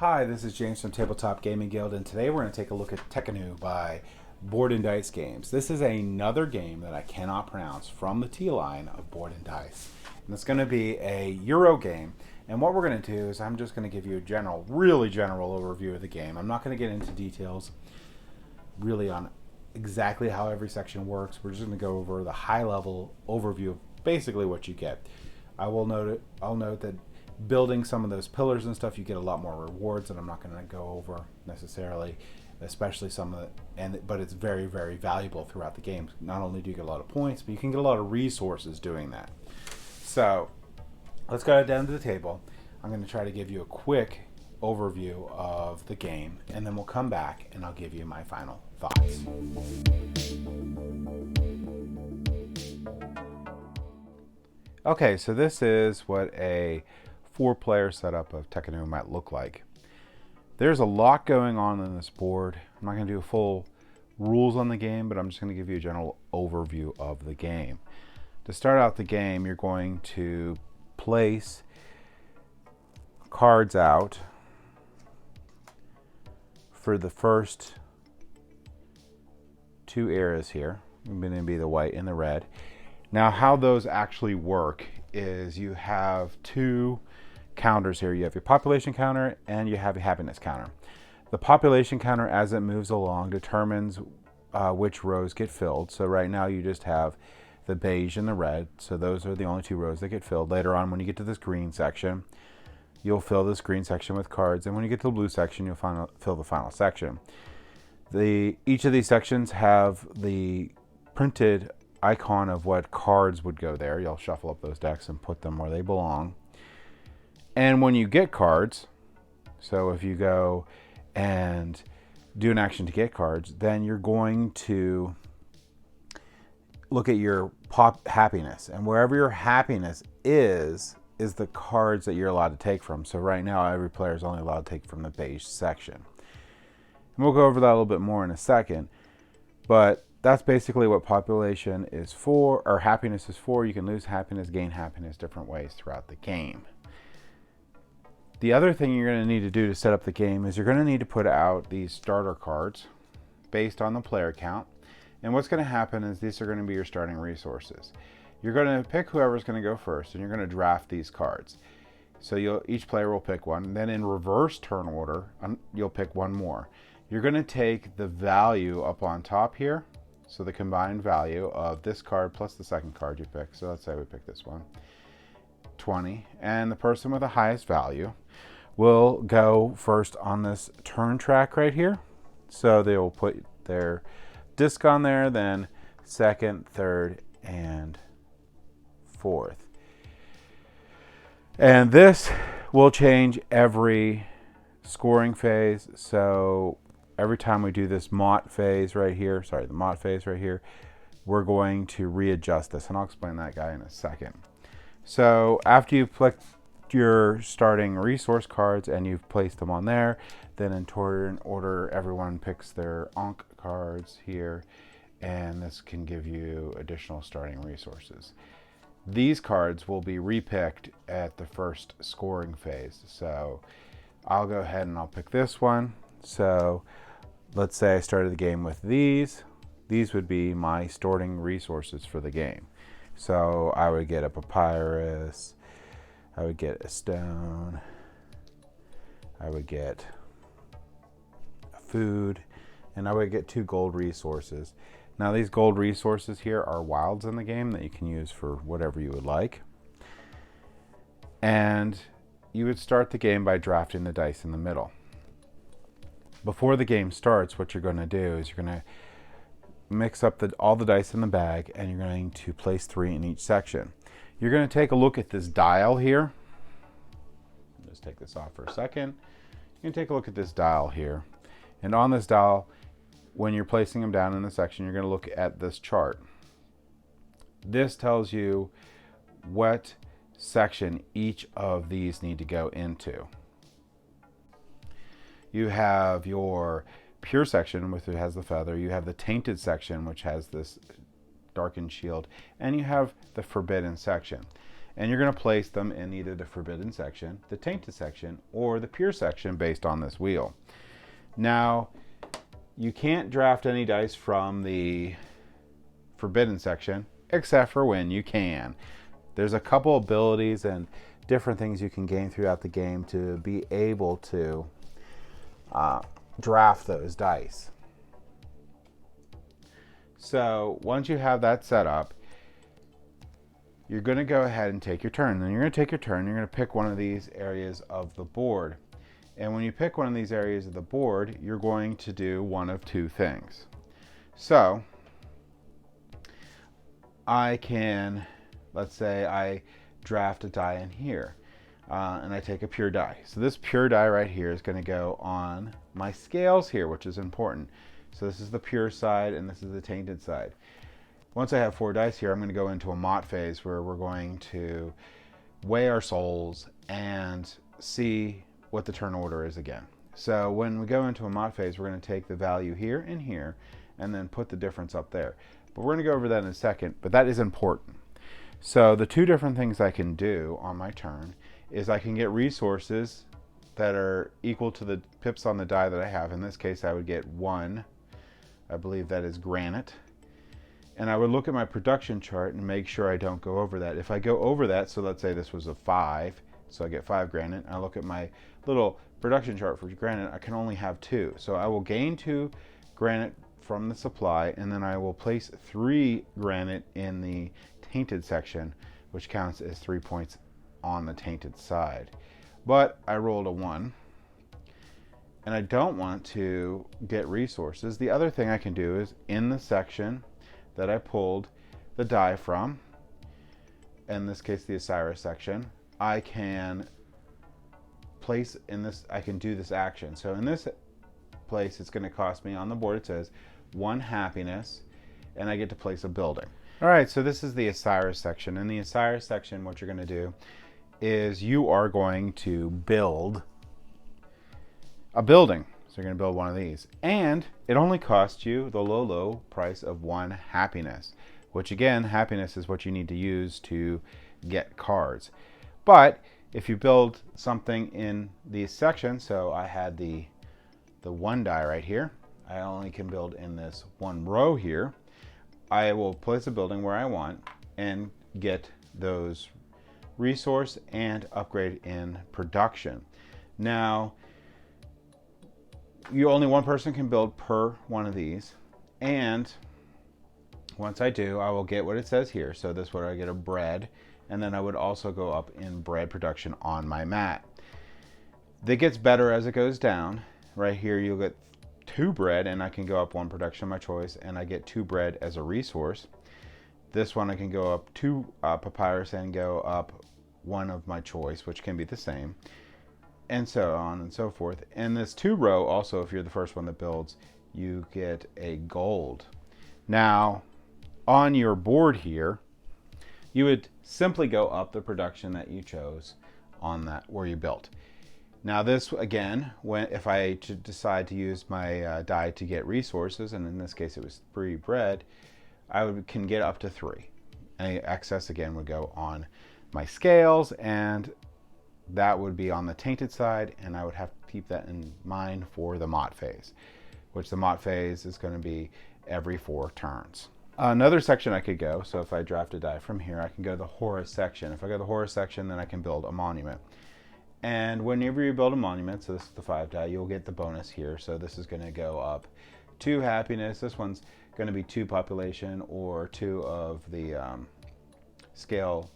Hi, this is James from Tabletop Gaming Guild, and today we're going to take a look at Tekhenu by Board and Dice Games. This is another game that I cannot pronounce from the T line of Board and Dice. And it's going to be a Euro game. And what we're going to do is I'm just going to give you a really general overview of the game. I'm not going to get into details really on exactly how every section works. We're just going to go over the high-level overview of basically what you get. I'll note that building some of those pillars and stuff, you get a lot more rewards, and I'm not going to go over necessarily, especially some of it. But it's very, very valuable throughout the game. Not only do you get a lot of points, but you can get a lot of resources doing that. So let's go down to the table. I'm going to try to give you a quick overview of the game, and then we'll come back and I'll give you my final thoughts. Okay, so this is what a 4-player setup of Tekhenu might look like. There's a lot going on this board. I'm not going to do full rules on the game, but I'm just going to give you a general overview of the game. To start out the game, you're going to place cards out for the first 2 areas here. I'm going to be the white and the red. Now, how those actually work is you have 2 counters here. You have your population counter and you have your happiness counter. The population counter, as it moves along, determines which rows get filled. So right now you just have the beige and the red. So those are the only 2 rows that get filled. Later on, when you get to this green section, you'll fill this green section with cards. And when you get to the blue section, you'll fill the final section. Each of these sections have the printed icon of what cards would go there. You'll shuffle up those decks and put them where they belong. And when you get cards, so if you go and do an action to get cards, then you're going to look at your happiness. And wherever your happiness is the cards that you're allowed to take from. So right now, every player is only allowed to take from the beige section. And we'll go over that a little bit more in a second. But that's basically what population is for, or happiness is for. You can lose happiness, gain happiness different ways throughout the game. The other thing you're going to need to do to set up the game is you're going to need to put out these starter cards based on the player count. And what's going to happen is these are going to be your starting resources. You're going to pick whoever's going to go first, and you're going to draft these cards. So each player will pick one. And then in reverse turn order, you'll pick one more. You're going to take the value up on top here. So the combined value of this card plus the second card you pick. So let's say we pick this one. 20. And the person with the highest value will go first on this turn track right here. So they will put their disc on there, then second, third, and fourth. And this will change every scoring phase. So every time we do this Mott Phase right here, the Mott Phase right here, we're going to readjust this, and I'll explain that guy in a second. So after you've clicked your starting resource cards and you've placed them on there, then in turn order, everyone picks their Ankh cards here, and this can give you additional starting resources. These cards will be repicked at the first scoring phase. So I'll go ahead and I'll pick this one. So let's say I started the game with these. These would be my starting resources for the game. So I would get a papyrus, I would get a stone, I would get a food, and I would get 2 gold resources. Now these gold resources here are wilds in the game that you can use for whatever you would like. And you would start the game by drafting the dice in the middle. Before the game starts, what you're going to do is you're going to mix up all the dice in the bag, and you're going to place 3 in each section. You're going to take a look at this dial here. Just take this off for a second. You can take a look at this dial here. And on this dial, when you're placing them down in the section, you're going to look at this chart. This tells you what section each of these need to go into. You have your pure section, which has the feather. You have the tainted section, which has this darkened shield. And you have the forbidden section. and you're going to place them in either the forbidden section, the tainted section, or the pure section based on this wheel. Now, you can't draft any dice from the forbidden section, except for when you can. There's a couple abilities and different things you can gain throughout the game to be able to draft those dice. So once you have that set up, you're going to go ahead and take your turn. Then you're going to take your turn. You're going to pick one of these areas of the board. And when you pick one of these areas of the board, you're going to do one of two things. So I can, let's say I draft a die in here, and I take a pure die. So this pure die right here is going to go on my scales here, which is important. So this is the pure side, and this is the tainted side. Once I have 4 dice here, I'm going to go into a Mott Phase where we're going to weigh our souls and see what the turn order is again. So when we go into a Mott Phase, we're going to take the value here and here and then put the difference up there. But we're going to go over that in a second, but that is important. So the 2 different things I can do on my turn is I can get resources that are equal to the pips on the die that I have. In this case, I would get 1. I believe that is granite. And I would look at my production chart and make sure I don't go over that. If I go over that, so let's say this was a 5, so I get 5 granite. I look at my little production chart for granite, I can only have 2. So I will gain 2 granite from the supply, and then I will place 3 granite in the tainted section, which counts as 3 points on the tainted side. But I rolled a 1, and I don't want to get resources. The other thing I can do is in the section that I pulled the die from, in this case the Osiris section, I can place in this, I can do this action. So in this place, it's going to cost me, on the board it says 1 happiness, and I get to place a building. All right, so this is the Osiris section. In the Osiris section, what you're going to do is you are going to build a building. So you're going to build one of these. And it only costs you the low price of 1 happiness, which again, happiness is what you need to use to get cards. But if you build something in these sections, so I had the 1 die right here, I only can build in this 1 row here. I will place a building where I want and get those resource and upgrade in production. Now, only 1 person can build per one of these, and once I do, I will get what it says here. So this would I get a bread, and then I would also go up in bread production on my mat. That gets better as it goes down. Right here you'll get 2 bread, and I can go up 1 production of my choice, and I get 2 bread as a resource. This one I can go up 2 papyrus and go up 1 of my choice, which can be the same, and so on and so forth. And this 2 row also, if you're the first one that builds, you get a gold. Now on your board here, you would simply go up the production that you chose on that where you built. Now this again, if I decide to use my die to get resources, and in this case it was 3 bread, can get up to 3. Any excess again would go on my scales, and that would be on the tainted side, and I would have to keep that in mind for the Mott Phase, which the Mott Phase is going to be every 4 turns. Another section I could go, so if I draft a die from here, I can go to the Horus section. If I go to the Horus section, then I can build a monument. And whenever you build a monument, so this is the 5 die, you'll get the bonus here. So this is going to go up 2 happiness. This one's going to be 2 population, or 2 of the scale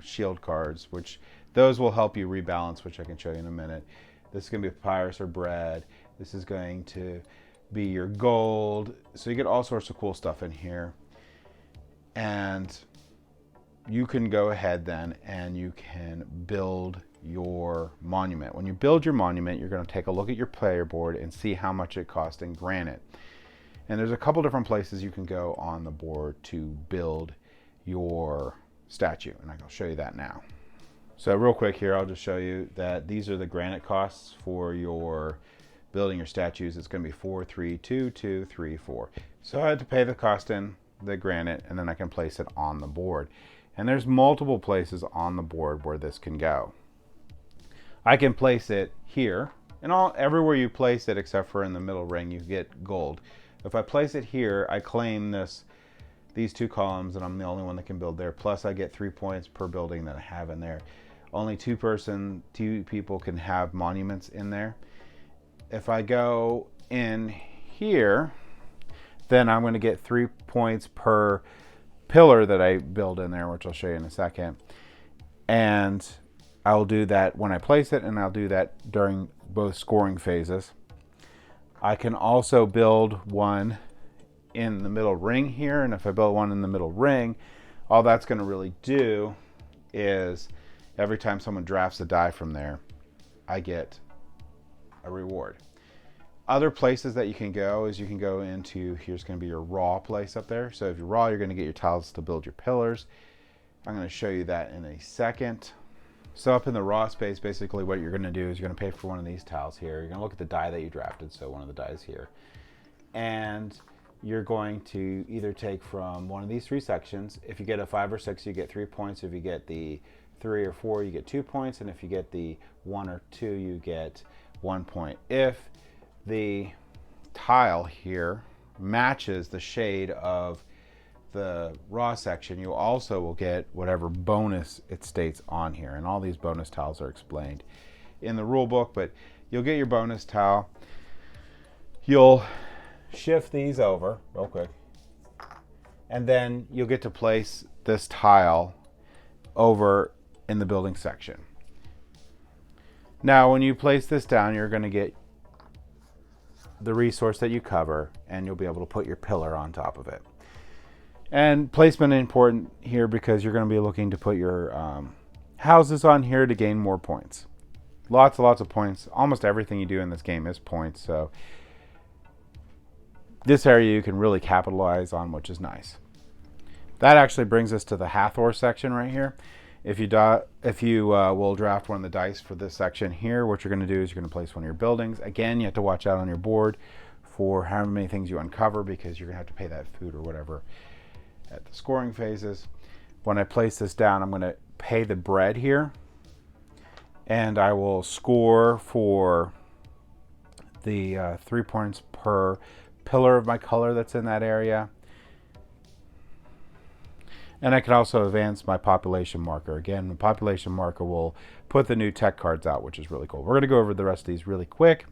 shield cards, which those will help you rebalance, which I can show you in a minute. This is going to be papyrus or bread. This is going to be your gold. So you get all sorts of cool stuff in here. And you can go ahead then and you can build your monument. When you build your monument, you're going to take a look at your player board and see how much it costs in granite. And there's a couple different places you can go on the board to build your statue, and I'll show you that now. So real quick here, I'll just show you that these are the granite costs for your building your statues. It's going to be 4, 3, 2, 2, 3, 4. So I had to pay the cost in the granite, and then I can place it on the board. And there's multiple places on the board where this can go. I can place it here, and everywhere you place it except for in the middle ring you get gold. If I place it here, I claim these 2 columns, and I'm the only one that can build there. Plus I get 3 points per building that I have in there. Only 2 people can have monuments in there. If I go in here, then I'm going to get 3 points per pillar that I build in there, which I'll show you in a second. And I'll do that when I place it, and I'll do that during both scoring phases. I can also build one in the middle ring here, and if I build one in the middle ring, all that's going to really do is every time someone drafts a die from there, I get a reward. Other places that you can go is you can go into, here's going to be your raw place up there. So if you're raw, you're going to get your tiles to build your pillars. I'm going to show you that in a second. So up in the raw space, basically what you're going to do is you're going to pay for one of these tiles here. You're going to look at the die that you drafted, so one of the dies here. And you're going to either take from one of these 3 sections. If you get a 5 or 6, you get 3 points. If you get the 3 or 4, you get 2 points. And if you get the 1 or 2, you get 1 point. If the tile here matches the shade of the raw section, you also will get whatever bonus it states on here. And all these bonus tiles are explained in the rule book, but you'll get your bonus tile. You'll shift these over real quick, and then you'll get to place this tile over in the building section. Now, when you place this down, you're going to get the resource that you cover, and you'll be able to put your pillar on top of it. And placement is important here because you're going to be looking to put your houses on here to gain more points. Lots and lots of points. Almost everything you do in this game is points, so this area you can really capitalize on, which is nice. That actually brings us to the Hathor section right here. If you will draft one of the dice for this section here, what you're going to do is you're going to place one of your buildings. Again, you have to watch out on your board for how many things you uncover, because you're going to have to pay that food or whatever at the scoring phases. When I place this down, I'm going to pay the bread here, and I will score for the 3 points per pillar of my color that's in that area. And I can also advance my population marker. Again, the population marker will put the new tech cards out, which is really cool. We're going to go over the rest of these really quick,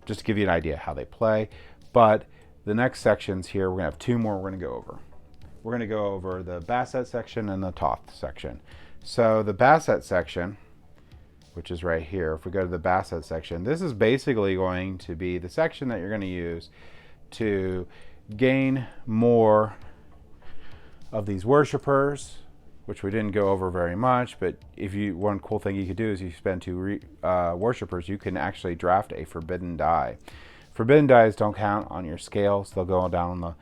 just to give you an idea how they play. But the next sections here, we're going to have 2 more we're going to go over. We're going to go over the Basset section and the Toth section. So the Basset section, which is right here, if we go to the Basset section, this is basically going to be the section that you're going to use to gain more of these worshipers, which we didn't go over very much, but one cool thing you could do is you spend 2 worshipers, you can actually draft a forbidden die. Forbidden dies don't count on your scales. They'll go down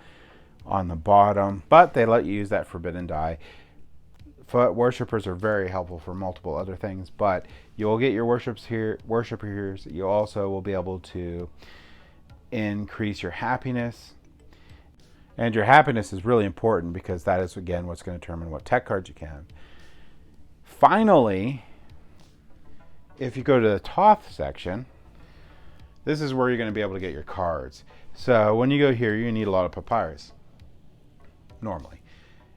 on the bottom, but they let you use that forbidden die. Worshippers are very helpful for multiple other things, but you'll get your worshipers. You also will be able to increase your happiness. And your happiness is really important because that is, again, what's going to determine what tech cards you can have. Finally, if you go to the Toth section, this is where you're going to be able to get your cards. So when you go here, you need a lot of papyrus, normally.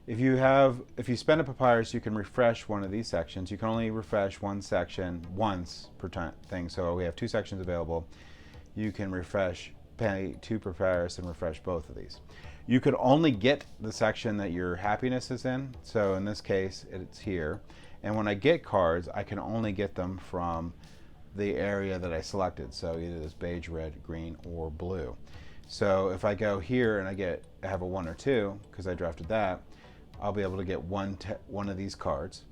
If you spend a papyrus, you can refresh one of these sections. You can only refresh one section once per thing. So we have 2 sections available. You can pay 2 papyrus and refresh both of these. You could only get the section that your happiness is in. So in this case, it's here. And when I get cards, I can only get them from the area that I selected. So either this beige, red, green, or blue. So if I go here and I have a 1 or 2, because I drafted that, I'll be able to get one of these cards.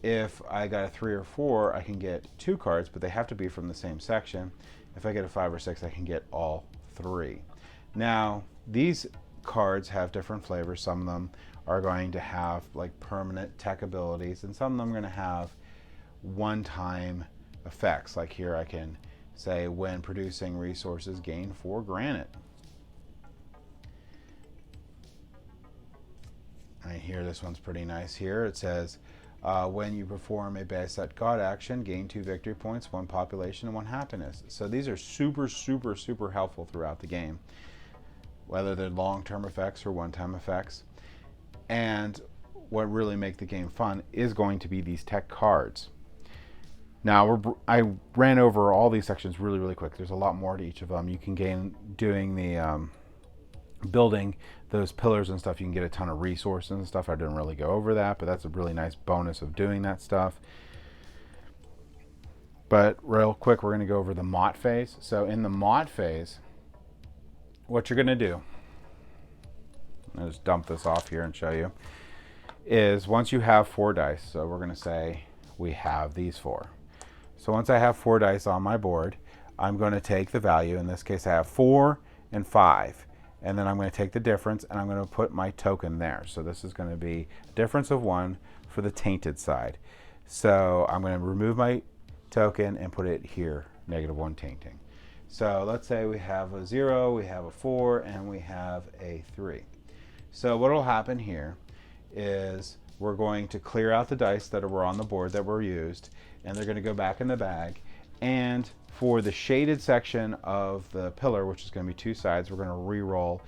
If I got a 3 or 4, I can get 2 cards, but they have to be from the same section. If I get a 5 or 6, I can get all 3. Now, these cards have different flavors. Some of them are going to have like permanent tech abilities, and some of them are going to have one-time effects. Like here I can say, when producing resources, gain 4 granite. Right here, this one's pretty nice here. It says, when you perform a base set god action, gain 2 victory points, 1 population, and 1 happiness. So these are super, super, super helpful throughout the game, whether they're long-term effects or one-time effects. And what really make the game fun is going to be these tech cards. Now, I ran over all these sections really, really quick. There's a lot more to each of them. You can gain, doing the building those pillars and stuff, you can get a ton of resources and stuff. I didn't really go over that, but that's a really nice bonus of doing that stuff. But real quick, we're going to go over the Mott Phase. So in the Mott Phase, what you're going to do, I'll just dump this off here and show you, is once you have 4 dice, so we're going to say we have these 4. So once I have 4 dice on my board, I'm going to take the value. In this case, I have 4 and 5. And then I'm going to take the difference and I'm going to put my token there. So this is going to be a difference of 1 for the tainted side. So I'm going to remove my token and put it here, -1 tainting. So let's say we have a 0, we have a 4, and we have a 3. So what will happen here is we're going to clear out the dice that were on the board that were used, and they're going to go back in the bag. And for the shaded section of the pillar, which is going to be 2 sides, we're going to re-roll.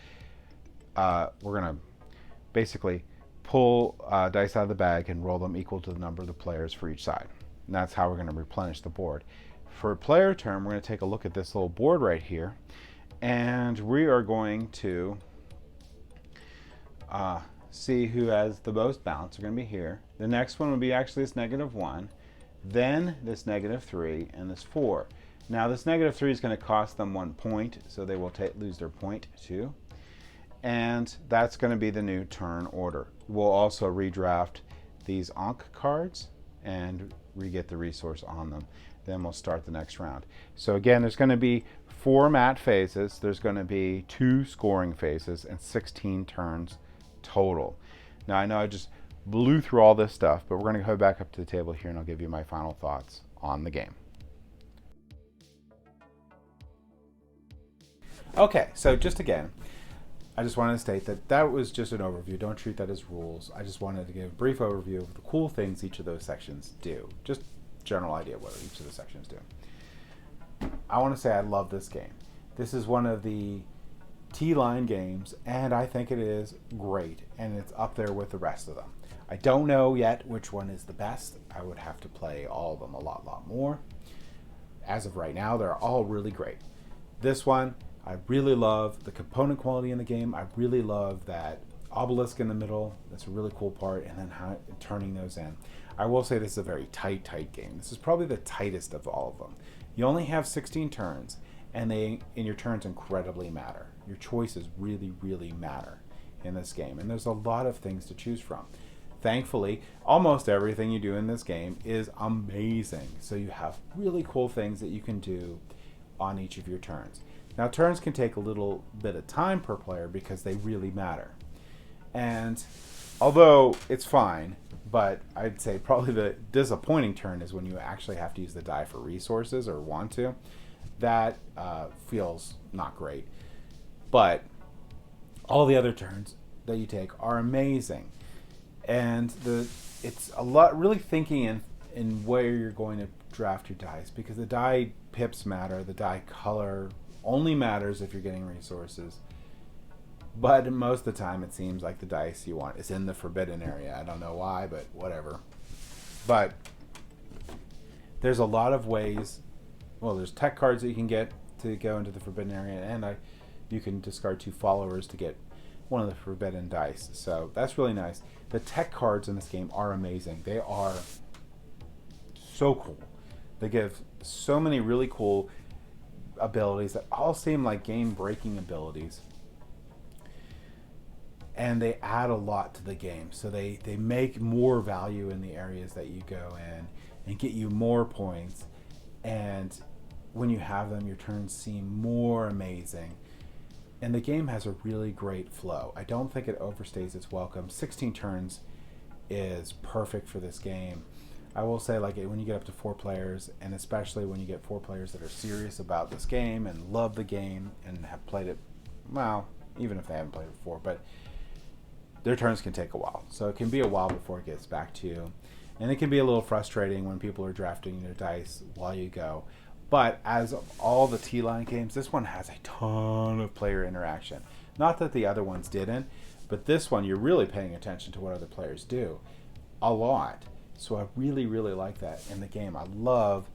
We're going to basically pull dice out of the bag and roll them equal to the number of the players for each side. And that's how we're going to replenish the board. For player turn, we're going to take a look at this little board right here, and we are going to see who has the most bounce. We're going to be here. The next one will be actually this -1, then this -3, and this 4. Now this -3 is going to cost them 1 point, so they will lose their point too. And that's going to be the new turn order. We'll also redraft these Ankh cards and re-get the resource on them. Then we'll start the next round. So again, there's going to be 4 mat phases. There's going to be 2 scoring phases and 16 turns total. Now I know I just blew through all this stuff, but we're going to go back up to the table here and I'll give you my final thoughts on the game. Okay, so just again, I just wanted to state that that was just an overview. Don't treat that as rules. I just wanted to give a brief overview of the cool things each of those sections do. Just general idea what each of the sections do. I want to say I love this game. This is one of the T-line games, and I think it is great, and it's up there with the rest of them. I don't know yet which one is the best. I would have to play all of them a lot more. As of right now, they're all really great. This one, I really love the component quality in the game. I really love that obelisk in the middle. That's a really cool part, and then turning those in. I will say this is a very tight game. This is probably the tightest of all of them. You only have 16 turns, and your turns incredibly matter. Your choices really matter in this game, and there's a lot of things to choose from. Thankfully, almost everything you do in this game is amazing. So you have really cool things that you can do on each of your turns. Now, turns can take a little bit of time per player because they really matter. And although it's fine, but I'd say probably the disappointing turn is when you actually have to use the die for resources or want to. That feels not great. But all the other turns that you take are amazing. And it's a lot really thinking in where you're going to draft your dice, because the die pips matter, the die color only matters if you're getting resources. But most of the time it seems like the dice you want is in the forbidden area. I don't know why, but whatever. But there's a lot of ways. Well, there's tech cards that you can get to go into the forbidden area, and you can discard 2 followers to get one of the forbidden dice. So that's really nice. The tech cards in this game are amazing. They are so cool. They give so many really cool abilities that all seem like game-breaking abilities. And they add a lot to the game. So they make more value in the areas that you go in and get you more points. And when you have them, your turns seem more amazing. And the game has a really great flow. I don't think it overstays its welcome. 16 turns is perfect for this game. I will say, like, when you get up to 4 players, and especially when you get 4 players that are serious about this game and love the game and have played it, well, even if they haven't played it before, but their turns can take a while. So it can be a while before it gets back to you. And it can be a little frustrating when people are drafting their dice while you go. But as of all the T-Line games, this one has a ton of player interaction. Not that the other ones didn't, but this one you're really paying attention to what other players do a lot. So I really, really like that in the game. I love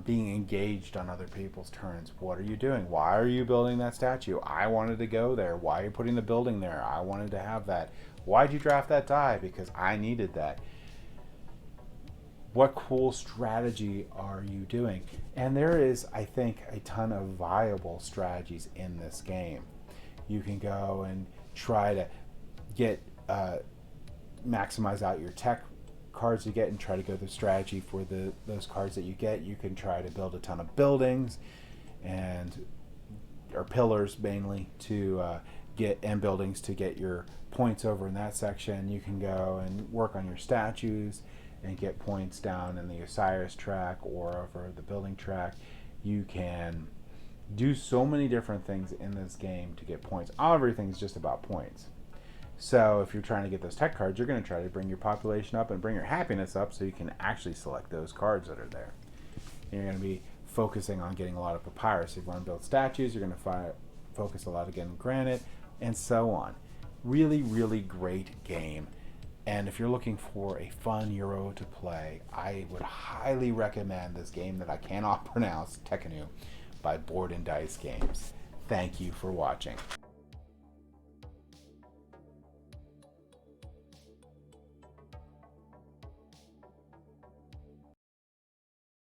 being engaged on other people's turns. What are you doing? Why are you building that statue? I wanted to go there. Why are you putting the building there? I wanted to have that. Why'd you draft that die? Because I needed that. What cool strategy are you doing? And there is, I think, a ton of viable strategies in this game. You can go and try to get maximize out your tech cards you get and try to go the strategy for those cards that you get. You can try to build a ton of buildings or pillars mainly to get and buildings to get your points over in that section. You can go and work on your statues and get points down in the Osiris track or over the building track. You can do so many different things in this game to get points. Everything's just about points. So if you're trying to get those tech cards, you're going to try to bring your population up and bring your happiness up so you can actually select those cards that are there. And you're going to be focusing on getting a lot of papyrus. If you want to build statues, you're going to focus a lot on getting granite, and so on. Really, really great game. And if you're looking for a fun Euro to play, I would highly recommend this game that I cannot pronounce, Tekhenu, by Board and Dice Games. Thank you for watching.